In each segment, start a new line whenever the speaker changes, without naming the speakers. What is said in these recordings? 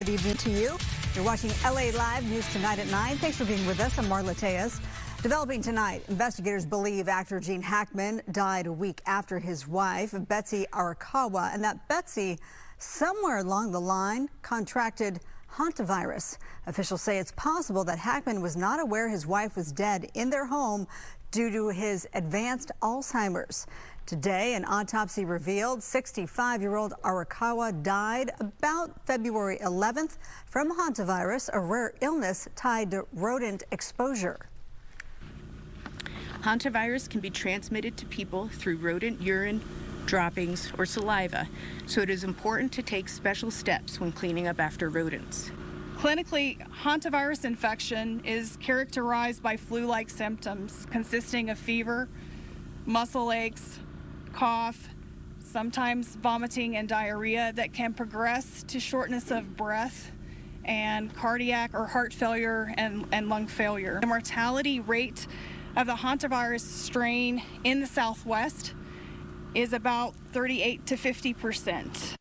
Good evening to you. You're watching LA Live News Tonight at 9. Thanks for being with us. I'm Marla Tejas. Developing tonight, investigators believe actor Gene Hackman died a week after his wife, Betsy Arakawa, and that Betsy, somewhere along the line, contracted hantavirus. Officials say it's possible that Hackman was not aware his wife was dead in their home due to his advanced Alzheimer's. Today, an autopsy revealed 65-year-old Arakawa died about February 11th from hantavirus, a rare illness tied to rodent exposure.
Hantavirus can be transmitted to people through rodent urine, droppings, or saliva, so it is important to take special steps when cleaning up after rodents.
Clinically, hantavirus infection is characterized by flu-like symptoms consisting of fever, muscle aches, cough, sometimes vomiting and diarrhea that can progress to shortness of breath and cardiac or heart failure and lung failure. The mortality rate of the hantavirus strain in the Southwest is about 38 to 50%.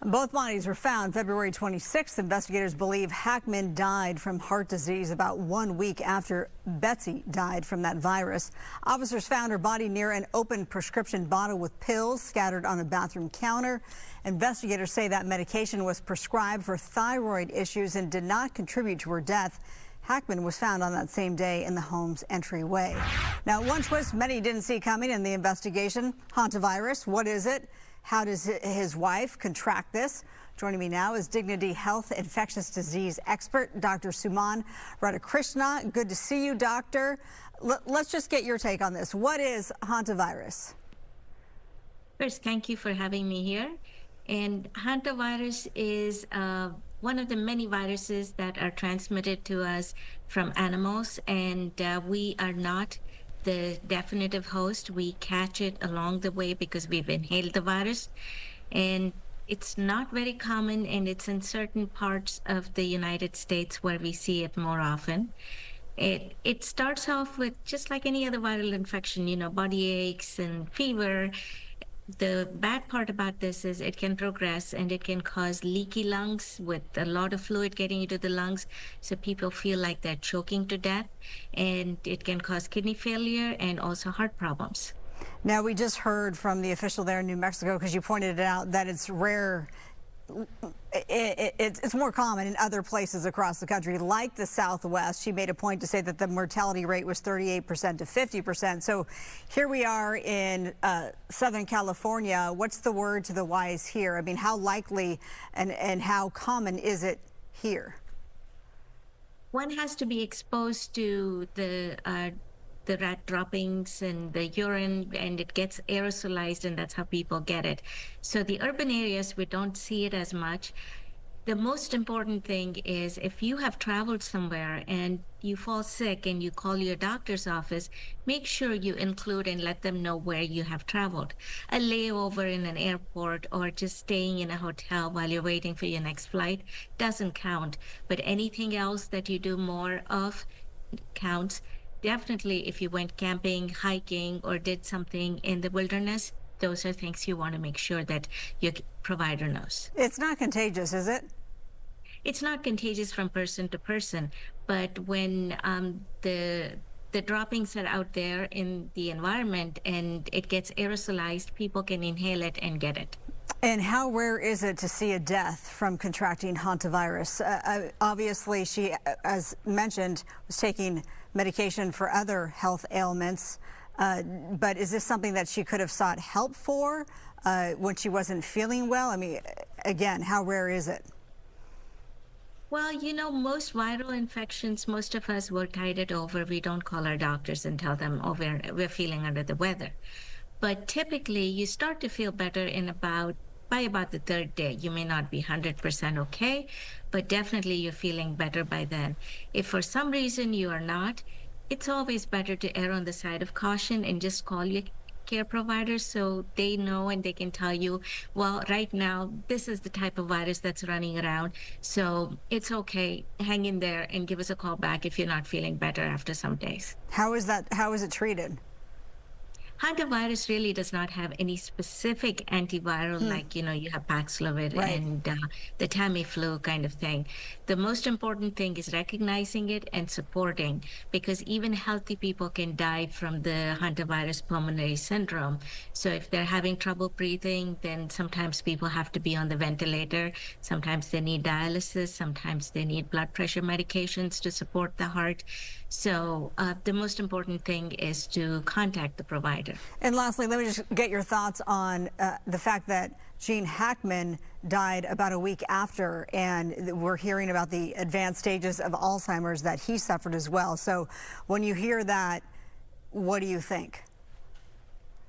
Both bodies were found February 26th. Investigators believe Hackman died from heart disease about 1 week after Betsy died from that virus. Officers found her body near an open prescription bottle with pills scattered on a bathroom counter. Investigators say that medication was prescribed for thyroid issues and did not contribute to her death. Hackman was found on that same day in the home's entryway. Now, one twist many didn't see coming in the investigation: hantavirus. What is it? How does his wife contract this? Joining me now is Dignity Health infectious disease expert, Dr. Suman Radhakrishna. Good to see you, doctor. Let's just get your take on this. What is hantavirus?
First, thank you for having me here. And hantavirus is one of the many viruses that are transmitted to us from animals, and we are not the definitive host. We catch it along the way because we've inhaled the virus, and it's not very common, and it's in certain parts of the United States where we see it more often. It starts off with just like any other viral infection, body aches and fever. The bad part about this is it can progress and it can cause leaky lungs with a lot of fluid getting into the lungs, so people feel like they're choking to death, and it can cause kidney failure and also heart problems.
Now, we just heard from the official there in New Mexico, because you pointed it out, that it's rare. It's more common in other places across the country, like the Southwest. She made a point to say that the mortality rate was 38% to 50%. So here we are in Southern California. What's the word to the wise here? I mean, how likely and how common is it here?
One has to be exposed to the rat droppings and the urine, and it gets aerosolized, and that's how people get it. So the urban areas, we don't see it as much. The most important thing is if you have traveled somewhere and you fall sick and you call your doctor's office, make sure you include and let them know where you have traveled. A layover in an airport or just staying in a hotel while you're waiting for your next flight doesn't count, but anything else that you do more of counts. Definitely, if you went camping, hiking, or did something in the wilderness, those are things you want to make sure that your provider knows.
It's not contagious, is it?
It's not contagious from person to person, but when the droppings are out there in the environment and it gets aerosolized, people can inhale it and get it.
And how rare is it to see a death from contracting hantavirus? Obviously, she, as mentioned, was taking medication for other health ailments. But is this something that she could have sought help for when she wasn't feeling well? I mean, again, how rare is it?
Well, most viral infections, most of us will tide it over. We don't call our doctors and tell them, oh, we're feeling under the weather. But typically, you start to feel better by about the third day. You may not be 100% okay, but definitely you're feeling better by then. If for some reason you are not, it's always better to err on the side of caution and just call your care providers so they know and they can tell you, well, right now, this is the type of virus that's running around, so it's okay, hang in there and give us a call back if you're not feeling better after some days.
How is it treated?
Hantavirus really does not have any specific antiviral like, you have Paxlovid
Right.
and the Tamiflu kind of thing. The most important thing is recognizing it and supporting, because even healthy people can die from the hantavirus pulmonary syndrome. So if they're having trouble breathing, then sometimes people have to be on the ventilator. Sometimes they need dialysis. Sometimes they need blood pressure medications to support the heart. So the most important thing is to contact the provider.
And lastly, let me just get your thoughts on the fact that Gene Hackman died about a week after, and we're hearing about the advanced stages of Alzheimer's that he suffered as well. So when you hear that, what do you think?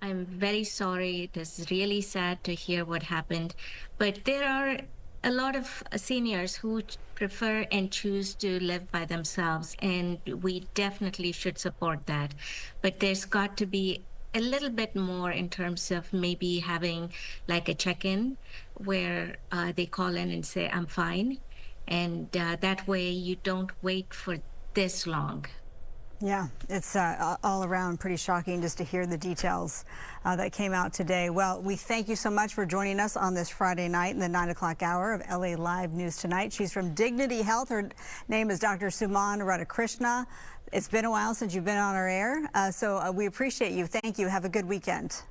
I'm very sorry. It is really sad to hear what happened. But there are a lot of seniors who prefer and choose to live by themselves, and we definitely should support that. But there's got to be a little bit more in terms of maybe having like a check-in where they call in and say, I'm fine. And that way you don't wait for this long.
Yeah, it's all around pretty shocking just to hear the details that came out today. Well, we thank you so much for joining us on this Friday night in the 9 o'clock hour of LA Live News Tonight. She's from Dignity Health. Her name is Dr. Suman Radhakrishna. It's been a while since you've been on our air, so we appreciate you. Thank you. Have a good weekend.